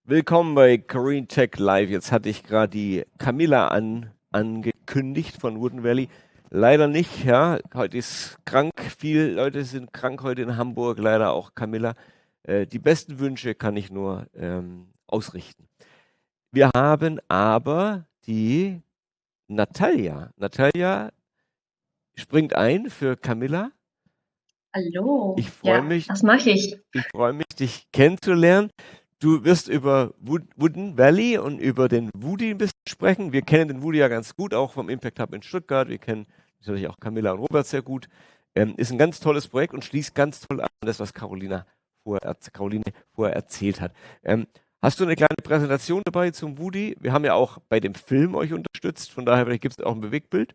Willkommen bei Greentech.LIVE. Jetzt hatte ich gerade die Camilla angekündigt von WoodenValley. Leider nicht, ja. Heute ist krank. Viele Leute sind krank heute in Hamburg. Leider auch Camilla. Die besten Wünsche kann ich nur ausrichten. Wir haben aber die Natalia. Natalia springt ein für Camilla. Hallo. Ich freue mich. Das mache ich. Ich freue mich, dich kennenzulernen. Du wirst über WoodenValley und über den Woody ein bisschen sprechen. Wir kennen den Woody ja ganz gut, auch vom Impact Hub in Stuttgart. Wir kennen natürlich auch Camilla und Robert sehr gut. Ist ein ganz tolles Projekt und schließt ganz toll an das, was Caroline vorher erzählt hat. Hast du eine kleine Präsentation dabei zum Woody? Wir haben ja auch bei dem Film euch unterstützt, von daher gibt es auch ein Bewegtbild.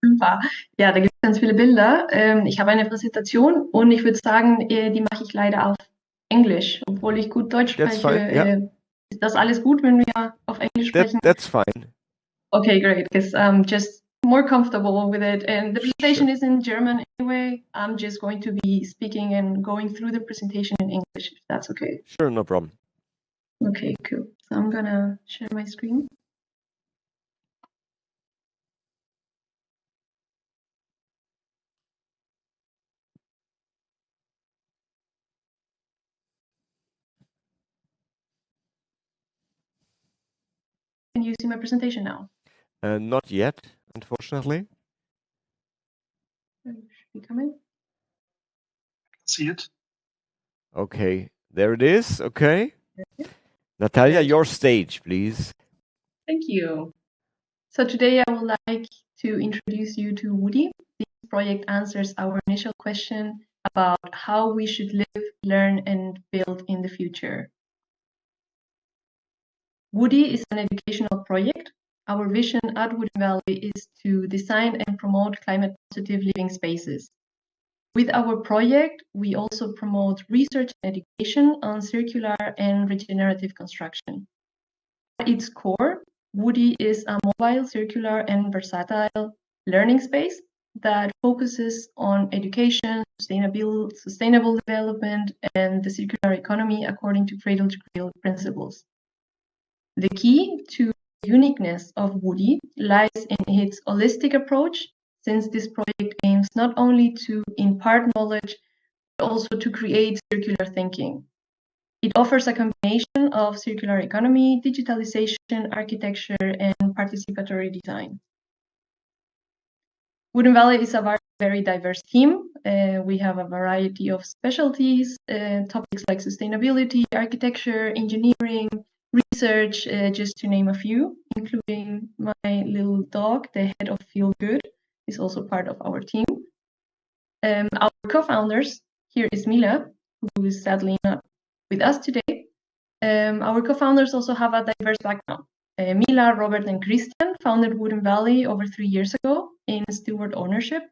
Super. Ja, da gibt es ganz viele Bilder. Ich habe eine Präsentation und ich würde sagen, die mache ich leider auf Englisch, obwohl ich gut Deutsch That's spreche. fine, yeah. Ist das alles gut, wenn wir auf Englisch sprechen? That's fine. Okay, great, because I'm just more comfortable with it. And the presentation Sure. is in German anyway. I'm just going to be speaking and going through the presentation in English, if that's okay. Sure, no problem. Okay, cool. So I'm gonna share my screen. Can you see my presentation now? Not yet, unfortunately. Should be coming. See it? Okay, there it is. Okay. Natalia, your stage, please. Thank you. So today I would like to introduce you to Woody. This project answers our initial question about how we should live, learn, and build in the future. Woody is an educational project. Our vision at WoodenValley is to design and promote climate-positive living spaces. With our project, we also promote research and education on circular and regenerative construction. At its core, Woody is a mobile, circular, and versatile learning space that focuses on education, sustainable development, and the circular economy according to cradle-to-cradle principles. The key to the uniqueness of Woody lies in its holistic approach, since this project aims not only to impart knowledge, but also to create circular thinking. It offers a combination of circular economy, digitalization, architecture, and participatory design. WoodenValley is a very diverse team. We have a variety of specialties, topics like sustainability, architecture, engineering, research, just to name a few, including my little dog, the head of Feel Good, is also part of our team. Our co-founders, here is Mila, who is sadly not with us today. Our co-founders also have a diverse background. Mila, Robert, and Christian founded WoodenValley over 3 years ago in steward ownership,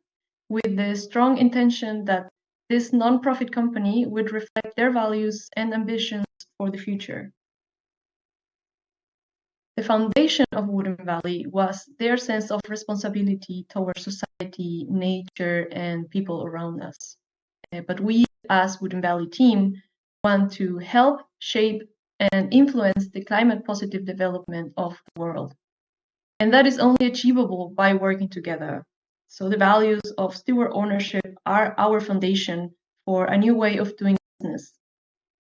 with the strong intention that this non-profit company would reflect their values and ambitions for the future. The foundation of WoodenValley was their sense of responsibility towards society, nature, and people around us. But we, as WoodenValley team, want to help, shape, and influence the climate-positive development of the world. And that is only achievable by working together. So the values of steward ownership are our foundation for a new way of doing business.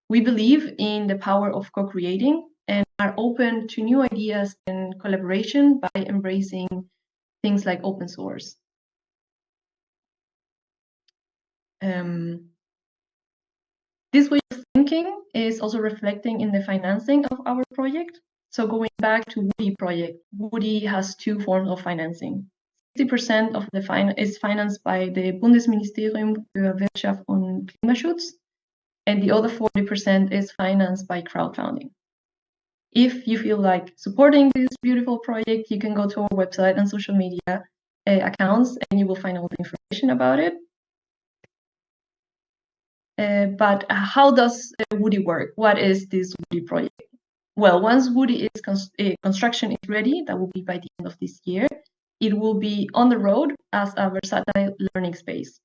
We believe in the power of co-creating and are open to new ideas and collaboration by embracing things like open source. This way of thinking is also reflecting in the financing of our project. So going back to Woody project, Woody has two forms of financing. 60% of the is financed by the Bundesministerium für Wirtschaft und Klimaschutz, and the other 40% is financed by crowdfunding. If you feel like supporting this beautiful project, you can go to our website and social media accounts, and you will find all the information about it. But how does Woody work? What is this Woody project? Well, once Woody construction is ready, that will be by the end of this year, it will be on the road as a versatile learning space.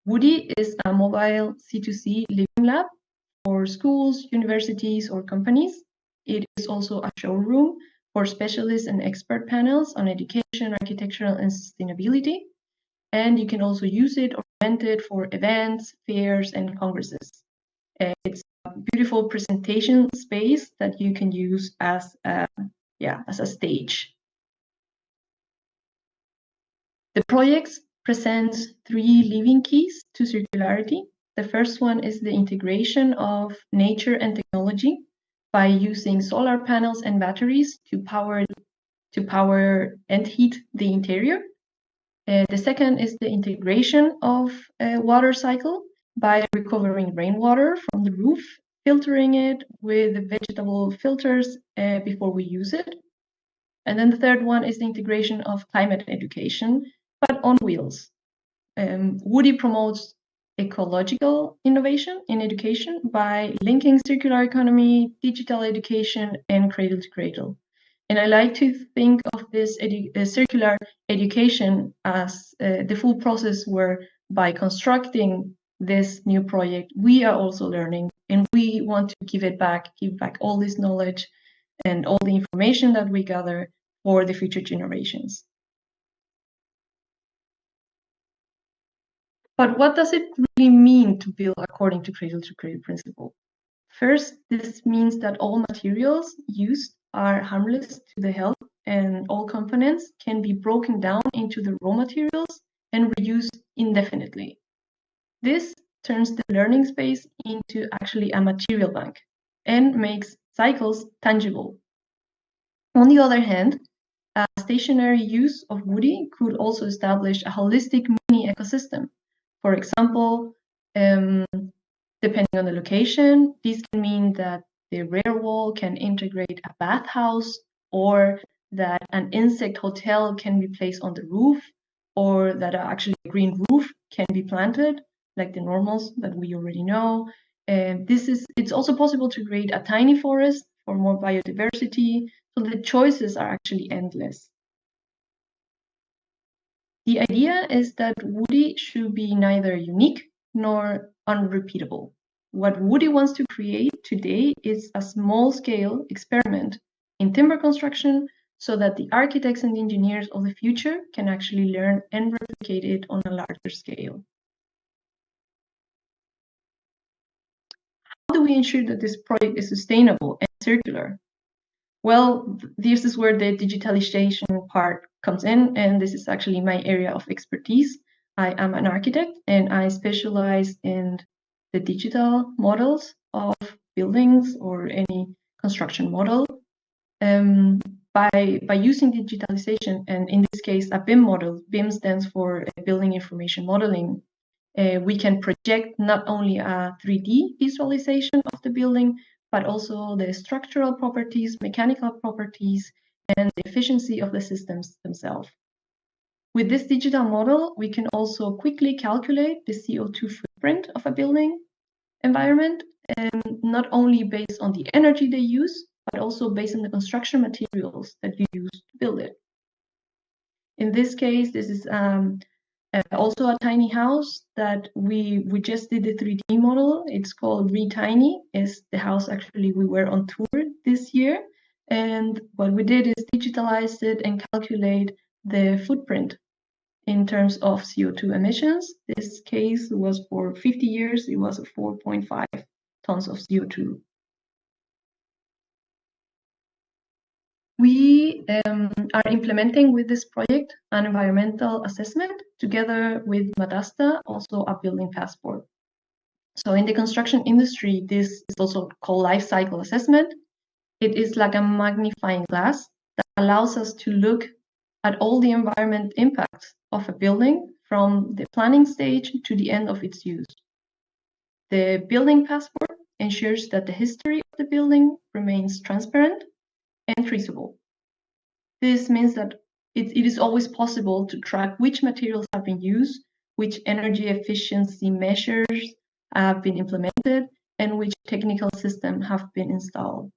Woody is a mobile C2C living lab for schools, universities, or companies. It is also a showroom for specialists and expert panels on education, architectural, and sustainability. And you can also use it or rent it for events, fairs, and congresses. It's a beautiful presentation space that you can use as a stage. The project presents 3 living keys to circularity. The first one is the integration of nature and technology by using solar panels and batteries to power and heat the interior. The second is the integration of a water cycle by recovering rainwater from the roof, filtering it with vegetable filters before we use it. And then the third one is the integration of climate education, but on wheels. Woody promotes ecological innovation in education by linking circular economy, digital education, and cradle to cradle. And I like to think of this circular education as the full process where by constructing this new project, we are also learning, and we want to give back all this knowledge and all the information that we gather for the future generations. But what does it really mean to build according to cradle-to-cradle principle? First, this means that all materials used are harmless to the health, and all components can be broken down into the raw materials and reused indefinitely. This turns the learning space into actually a material bank and makes cycles tangible. On the other hand, a stationary use of woody could also establish a holistic mini ecosystem. For example, depending on the location, this can mean that the rear wall can integrate a bathhouse, or that an insect hotel can be placed on the roof, or that actually a green roof can be planted, like the normals that we already know. It's also possible to create a tiny forest for more biodiversity, so the choices are actually endless. The idea is that woody should be neither unique nor unrepeatable. What Woody wants to create today is a small-scale experiment in timber construction so that the architects and engineers of the future can actually learn and replicate it on a larger scale. How do we ensure that this project is sustainable and circular? Well, this is where the digitalization part comes in, and this is actually my area of expertise. I am an architect, and I specialize in the digital models of buildings or any construction model. By using digitalization, and in this case, a BIM model, BIM stands for Building Information Modeling, we can project not only a 3D visualization of the building, but also the structural properties, mechanical properties, and the efficiency of the systems themselves. With this digital model, we can also quickly calculate the CO2 footprint of a building environment, and not only based on the energy they use, but also based on the construction materials that you use to build it. In this case, this is also a tiny house that we just did the 3D model. It's called Retiny. It's the house actually we were on tour this year. And what we did is digitalize it and calculate the footprint in terms of CO2 emissions. This case was for 50 years. It was 4.5 tons of CO2. We are implementing with this project an environmental assessment together with Madasta, also a building passport. So in the construction industry, this is also called life cycle assessment. It is like a magnifying glass that allows us to look at all the environment impacts of a building from the planning stage to the end of its use. The building passport ensures that the history of the building remains transparent and traceable. This means that it is always possible to track which materials have been used, which energy efficiency measures have been implemented, and which technical system have been installed.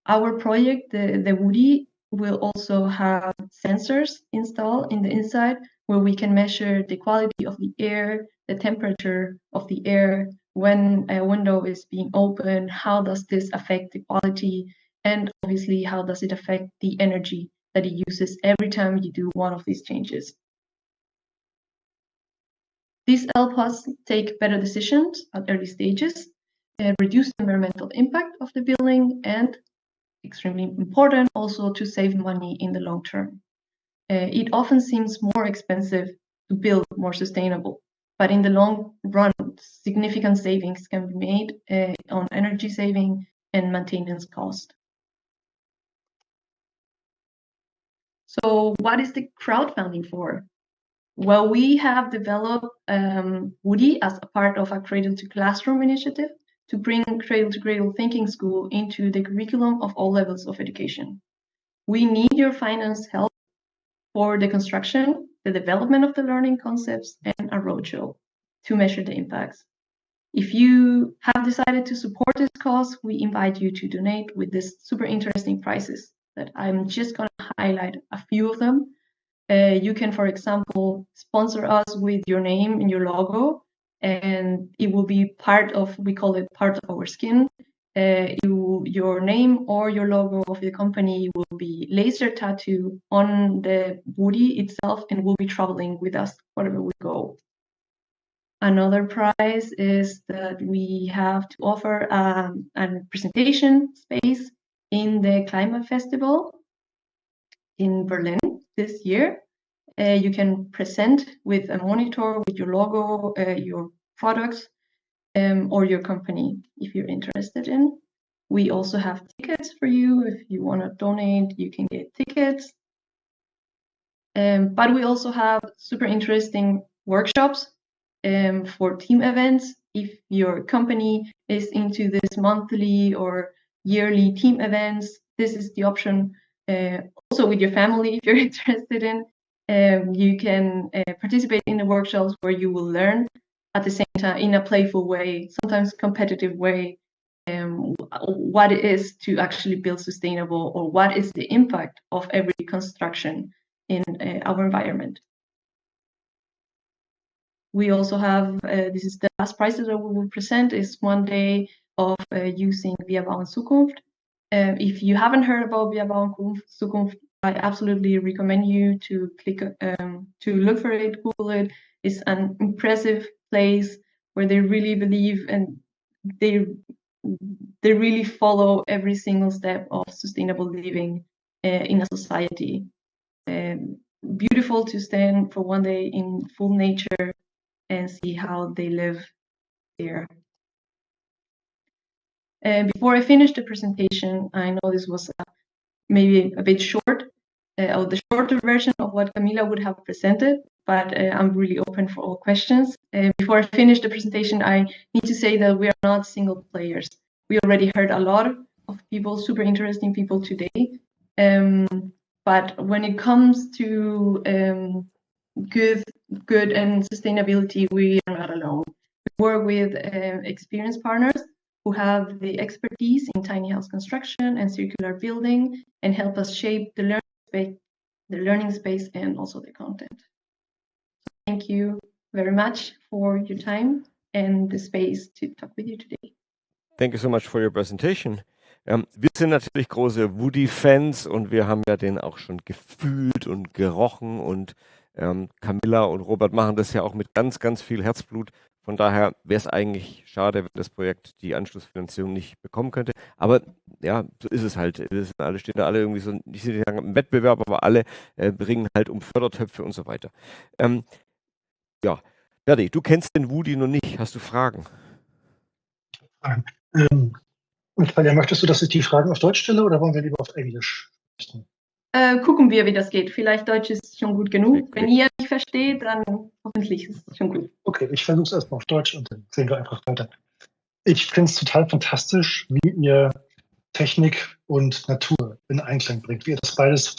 Our project, the Woody, will also have sensors installed in the inside where we can measure the quality of the air, the temperature of the air, when a window is being opened, how does this affect the quality, and obviously how does it affect the energy that it uses every time you do one of these changes. These help us take better decisions at early stages, reduce the environmental impact of the building, and extremely important also to save money in the long term. It often seems more expensive to build more sustainable, but in the long run, significant savings can be made on energy saving and maintenance cost. So what is the crowdfunding for? Well, we have developed Woody as a part of a Cradle to Classroom initiative to bring Cradle to Cradle Thinking School into the curriculum of all levels of education. We need your finance help for the construction, the development of the learning concepts, and a roadshow to measure the impacts. If you have decided to support this cause, we invite you to donate with these super interesting prizes that I'm just going to highlight a few of them. You can, for example, sponsor us with your name and your logo, and it will be part of, we call it part of our skin. Your name or your logo of the company will be laser tattooed on the booty itself and will be traveling with us wherever we go. Another prize is that we have to offer a presentation space in the Climate Festival in Berlin this year. You can present with a monitor with your logo, your products, or your company if you're interested in. We also have tickets for you. If you want to donate, you can get tickets. But we also have super interesting workshops for team events. If your company is into this monthly or yearly team events, this is the option. Also with your family, if you're interested in, you can participate in the workshops where you will learn at the same time in a playful way, sometimes competitive way, what it is to actually build sustainable, or what is the impact of every construction in our environment. We also have, this is the last prize that we will present, is 1 day of using Wir bauen Zukunft. If you haven't heard about Wir bauen Zukunft, I absolutely recommend you to click, to look for it, Google it. It's an impressive place where they really believe and they really follow every single step of sustainable living in a society. Beautiful to stand for 1 day in full nature and see how they live there. Before I finish the presentation, I know this was maybe a bit short, or the shorter version of what Camila would have presented, but I'm really open for all questions. Before I finish the presentation, I need to say that we are not single players. We already heard a lot of people, super interesting people today. But when it comes to good and sustainability, we are not alone. We work with experienced partners who have the expertise in tiny house construction and circular building and help us shape the learning space and also the content. Thank you very much for your time and the space to talk with you today. Thank you so much for your presentation. Wir sind natürlich große Woody-Fans und wir haben ja den auch schon gefühlt und gerochen und Camilla und Robert machen das ja auch mit ganz, ganz viel Herzblut. Von daher wäre es eigentlich schade, wenn das Projekt die Anschlussfinanzierung nicht bekommen könnte. Aber ja, so ist es halt. Stehen da alle irgendwie so, ich will nicht sagen im Wettbewerb, aber alle ringen halt um Fördertöpfe und so weiter. Ja, Verdi, du kennst den Woody noch nicht. Hast du Fragen? Natalia, möchtest du, dass ich die Fragen auf Deutsch stelle oder wollen wir lieber auf Englisch sprechen? Gucken wir, wie das geht. Vielleicht Deutsch ist schon gut genug. Okay. Wenn ihr nicht versteht, dann hoffentlich ist es schon gut. Okay, ich versuche es erstmal auf Deutsch und dann sehen wir einfach weiter. Ich finde es total fantastisch, wie ihr Technik und Natur in Einklang bringt, wie ihr das beides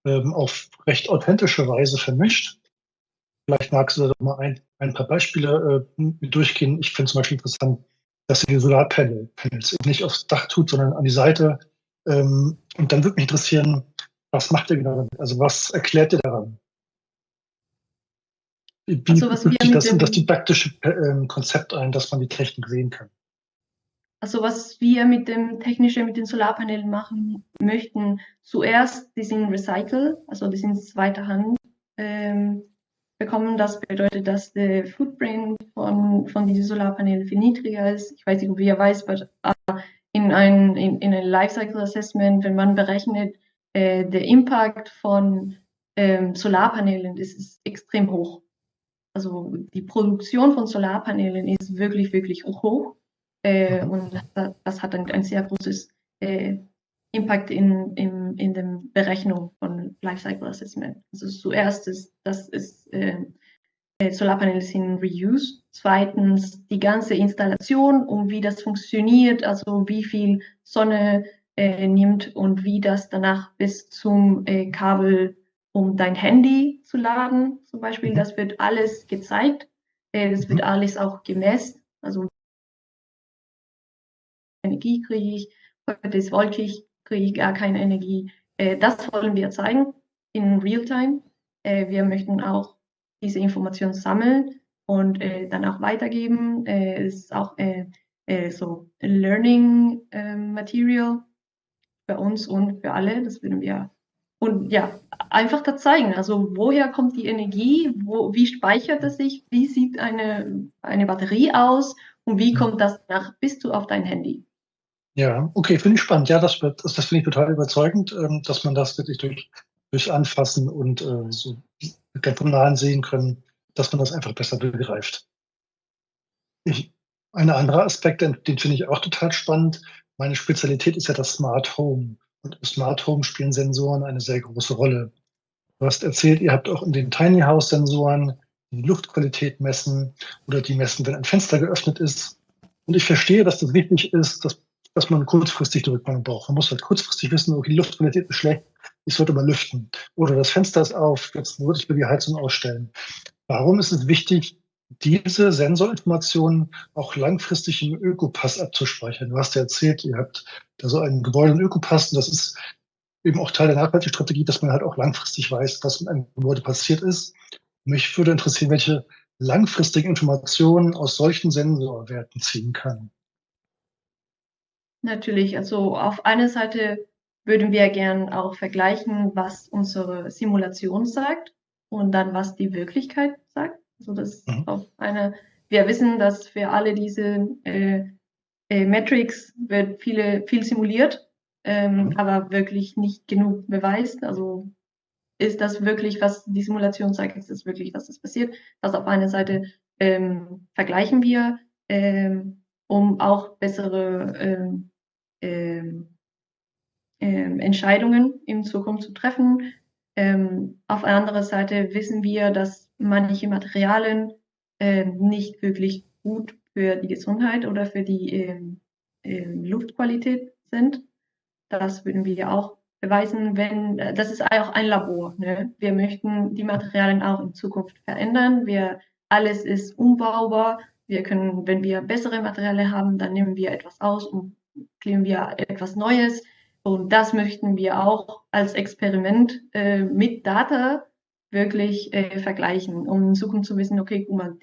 auf recht authentische Weise vermischt. Vielleicht magst du da doch mal ein paar Beispiele durchgehen. Ich finde zum Beispiel interessant, dass ihr die Solarpanels nicht aufs Dach tut, sondern an die Seite. Und dann würde mich interessieren, was macht ihr genau damit? Also was erklärt ihr daran? Wie Also was wir fügt sich mit das in das dem, didaktische Konzept ein, dass man die Technik sehen kann? also was wir mit dem Technischen, mit den Solarpanelen machen möchten, zuerst, die sind recycelt, also die sind zweiter Hand bekommen. Das bedeutet, dass der Footprint von diesen Solarpanelen viel niedriger ist. Ich weiß nicht, ob ihr weiß, aber in ein Lifecycle Assessment, wenn man berechnet, der Impact von Solarpanelen, das ist extrem hoch. Also die Produktion von Solarpanelen ist wirklich, wirklich hoch. Und das hat ein sehr großes Impact in der Berechnung von Lifecycle Assessment. Also zuerst Solarpaneele sind reused. Zweitens die ganze Installation und wie das funktioniert, also wie viel Sonne nimmt und wie das danach bis zum Kabel, um dein Handy zu laden, zum Beispiel, das wird alles gezeigt. Das wird alles auch gemessen. Also Energie kriege ich, heute ist wolkig, kriege ich gar keine Energie. Das wollen wir zeigen in Realtime. Wir möchten auch diese Informationen sammeln und dann auch weitergeben. Es ist auch so Learning Material für uns und für alle. Das würden wir und ja, einfach da zeigen. Also woher kommt die Energie? Wie speichert es sich? Wie sieht eine Batterie aus? Und wie kommt das nach bis du auf dein Handy? Ja, okay, finde ich spannend. Ja, das finde ich total überzeugend, dass man das wirklich durch Anfassen und so ganz vom Nahen sehen können, dass man das einfach besser begreift. Ein anderer Aspekt, den finde ich auch total spannend. Meine Spezialität ist ja das Smart Home. Und im Smart Home spielen Sensoren eine sehr große Rolle. Du hast erzählt, ihr habt auch in den Tiny House Sensoren, die Luftqualität messen oder die messen, wenn ein Fenster geöffnet ist. Und ich verstehe, dass das wichtig ist, dass man kurzfristig die Rückmeldung braucht. Man muss halt kurzfristig wissen, okay, die Luftqualität ist schlecht, ich sollte mal lüften. Oder das Fenster ist auf, jetzt würde ich mir die Heizung ausstellen. Warum ist es wichtig, diese Sensorinformationen auch langfristig im Ökopass abzuspeichern? Du hast ja erzählt, ihr habt da so einen Gebäude- und Ökopass, und das ist eben auch Teil der Nachhaltigkeitsstrategie, dass man halt auch langfristig weiß, was in einem Gebäude passiert ist. Mich würde interessieren, welche langfristigen Informationen aus solchen Sensorwerten ziehen kann. Natürlich, also auf einer Seite würden wir gern auch vergleichen, was unsere Simulation sagt und dann was die Wirklichkeit sagt. Also das Mhm. wir wissen, dass für alle diese Metrics wird viel simuliert, aber wirklich nicht genug beweist. Also ist das wirklich, was die Simulation zeigt, ist das wirklich, was das passiert? Das auf einer Seite vergleichen wir, um auch bessere Entscheidungen in Zukunft zu treffen. Auf der anderen Seite wissen wir, dass manche Materialien nicht wirklich gut für die Gesundheit oder für die Luftqualität sind. Das würden wir auch beweisen, das ist auch ein Labor. Ne? Wir möchten die Materialien auch in Zukunft verändern. Alles ist umbaubar. Wir können, wenn wir bessere Materialien haben, dann nehmen wir etwas aus und kleben wir etwas Neues. Und das möchten wir auch als Experiment mit Data wirklich vergleichen, um in Zukunft zu wissen, okay, guck mal,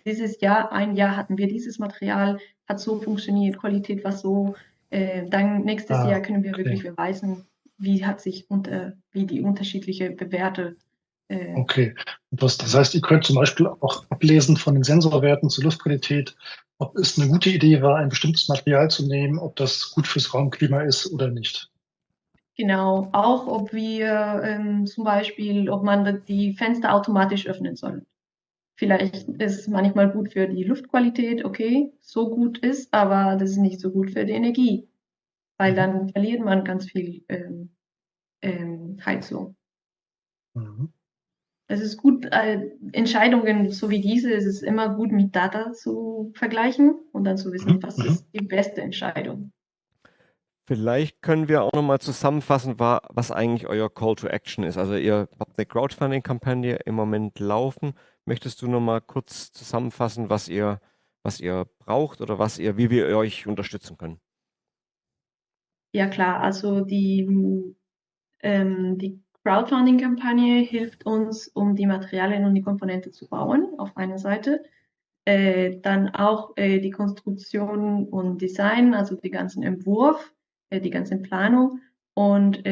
ein Jahr hatten wir dieses Material, hat so funktioniert, Qualität war so, dann nächstes Jahr können wir wirklich beweisen, wie die unterschiedliche Werte. Okay. Das heißt, ihr könnt zum Beispiel auch ablesen von den Sensorwerten zur Luftqualität, ob es eine gute Idee war, ein bestimmtes Material zu nehmen, ob das gut fürs Raumklima ist oder nicht. Genau, auch ob wir zum Beispiel, ob man die Fenster automatisch öffnen soll. Vielleicht ist es manchmal gut für die Luftqualität, okay, so gut ist, aber das ist nicht so gut für die Energie, weil dann verliert man ganz viel Heizung. Mhm. Es ist gut, Entscheidungen so wie diese, es ist immer gut mit Data zu vergleichen und dann zu wissen, was ist die beste Entscheidung. Vielleicht können wir auch nochmal zusammenfassen, was eigentlich euer Call to Action ist. Also ihr habt eine Crowdfunding-Kampagne im Moment laufen. Möchtest du nochmal kurz zusammenfassen, was ihr braucht oder wie wir euch unterstützen können? Ja klar, also die Crowdfunding-Kampagne hilft uns, um die Materialien und die Komponente zu bauen, auf einer Seite. Dann auch die Konstruktion und Design, also die ganzen Entwurf, die ganze Planung und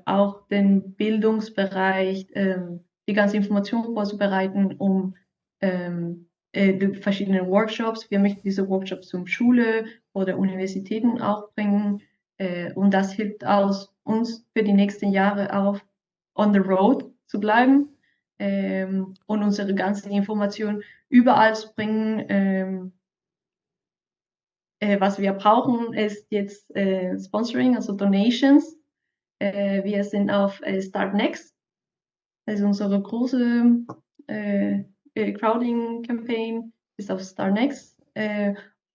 auch den Bildungsbereich, die ganze Information vorzubereiten, um die verschiedenen Workshops. Wir möchten diese Workshops zum Schule oder Universitäten auch bringen. Und das hilft aus, uns für die nächsten Jahre auch on the road zu bleiben und unsere ganzen Informationen überall zu bringen. Was wir brauchen, ist jetzt Sponsoring, also Donations. Wir sind auf Start Next. Das ist unsere große Crowding-Campaign, ist auf Start Next.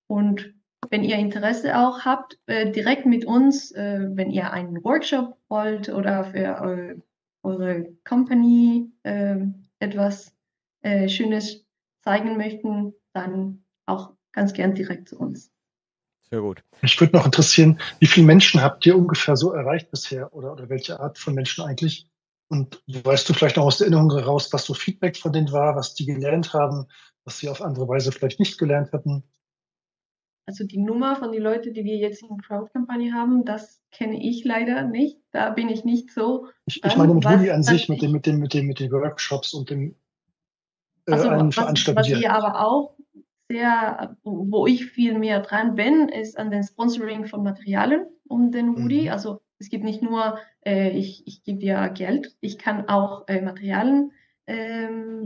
Und wenn ihr Interesse auch habt, direkt mit uns, wenn ihr einen Workshop wollt oder für eure Company etwas Schönes zeigen möchten, dann auch ganz gern direkt zu uns. Sehr gut. Mich würde noch interessieren, wie viele Menschen habt ihr ungefähr so erreicht bisher oder welche Art von Menschen eigentlich? Und weißt du vielleicht noch aus der Erinnerung heraus, was so Feedback von denen war, was die gelernt haben, was sie auf andere Weise vielleicht nicht gelernt hatten? Also die Nummer von den Leuten, die wir jetzt in Crowd-Kampagne haben, das kenne ich leider nicht. Da bin ich nicht so. Ich meine mit Woody an sich, mit den Workshops und dem also allen was Veranstaltungen. wir aber auch sehr, wo ich viel mehr dran bin, ist an den Sponsoring von Materialien um den Woody. Also es gibt nicht nur, ich gebe dir Geld, ich kann auch Materialien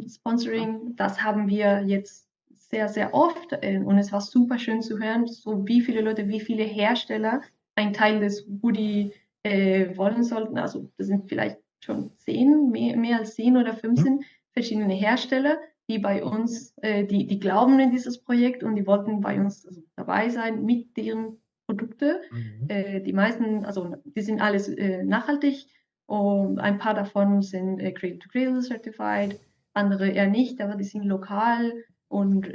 Sponsoring. Das haben wir jetzt sehr, sehr oft und es war super schön zu hören, so wie viele Leute, wie viele Hersteller ein Teil des Woody wollen sollten. Also das sind vielleicht schon 10, mehr als 10 oder 15 verschiedene Hersteller, die bei uns, die glauben in dieses Projekt und die wollten bei uns dabei sein mit deren Produkte. Die meisten, also die sind alles nachhaltig und ein paar davon sind Cradle-to-Cradle certified, andere eher nicht, aber die sind lokal und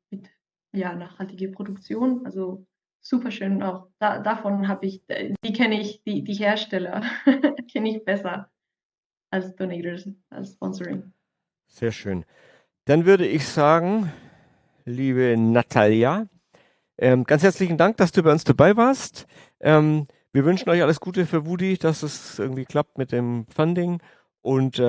mit nachhaltiger Produktion. Also super schön auch. Davon habe ich, die kenne ich, die Hersteller kenne ich besser als Donators, als Sponsoring. Sehr schön. Dann würde ich sagen, liebe Natalia, ganz herzlichen Dank, dass du bei uns dabei warst. Wir wünschen euch alles Gute für Woody, dass es irgendwie klappt mit dem Funding. Und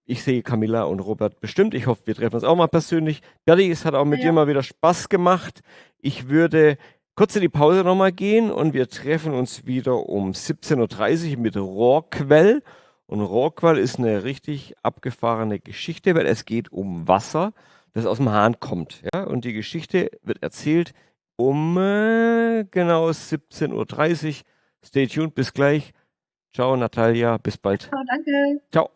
ich sehe Camilla und Robert bestimmt. Ich hoffe, wir treffen uns auch mal persönlich. Berti, es hat auch mit dir mal wieder Spaß gemacht. Ich würde kurz in die Pause nochmal gehen und wir treffen uns wieder um 17:30 Uhr mit Rohrquell. Und Rohrquell ist eine richtig abgefahrene Geschichte, weil es geht um Wasser, das aus dem Hahn kommt. Ja? Und die Geschichte wird erzählt um genau 17:30 Uhr. Stay tuned, bis gleich. Ciao, Natalia, bis bald. Ciao, danke. Ciao.